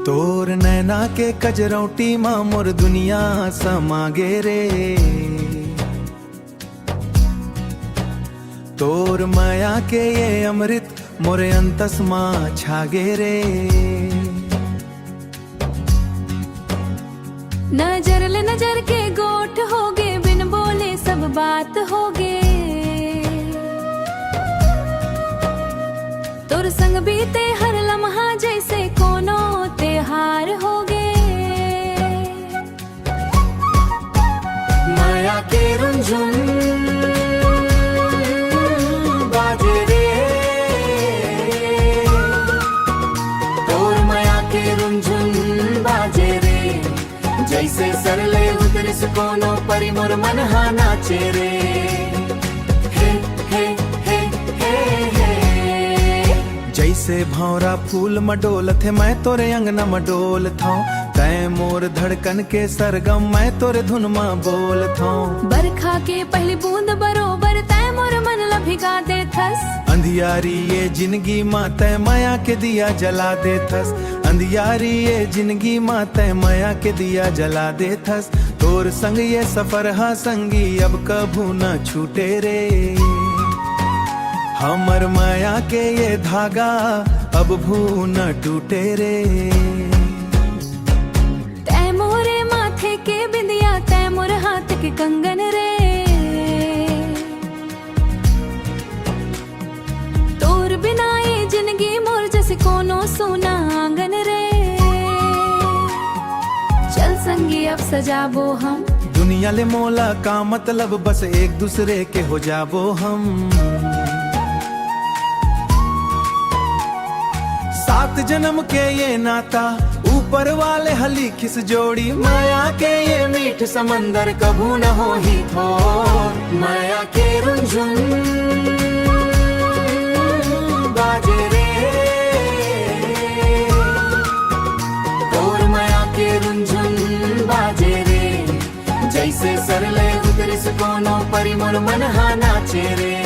तोर नैना के कजरौटी मां मोर दुनिया समागे रे। तोर माया के ये अमृत मोरे अंतस मां छागे रे। नजर ले नजर के गोठ होगे, बिन बोले सब बात होगे। तोर संग बीते हर लम्हा जैसे कोनो त्योहार होगे। माया के रुंझुन बाजे रे। तोर माया के रुंझुन बाजे रे। जैसे सरले उतरिस कोनो परी मोर मन हा नाचे रे। हे हे हे हे हे। जैसे भौरा फूल मडोल थे मैं तोरे अंगना मडोल था। तै मोर धड़कन के सरगम मैं तोरे धुन मां बोल था। बरखा के पहली बूंद बरोबर तै मोर मन ला भिगा दे थस। अंधियारी ये जिंदगी मां तै माया के दिया जला दे थस। अंधियारी ये जिंदगी मां तै माया के दिया जला दे थस। तोर संग ये सफर हा संगी अब कभू न छूटे रे। हमर माया के ये धागा अब भू न टूटे रे। तै मोरे माथे के बिंदिया, तै मोर हाथ के कंगन रे। तोर बिना ये जिंदगी मोर जैसे कोनो सोना आंगन रे। चल संगी अब सजाबो हम दुनिया ले मोला का मतलब, बस एक दूसरे के हो जाबो हम। सात जन्म के ये नाता ऊपर वाले हली खिस जोड़ी। माया के ये मीठ समंदर कभू न हो ही थोर। माया के रुंझुन बाजे रे। तोर माया के रुंझुन बाजे रे। जैसे सरले उतरिस कोनो परी मोर मन हा नाचे रे।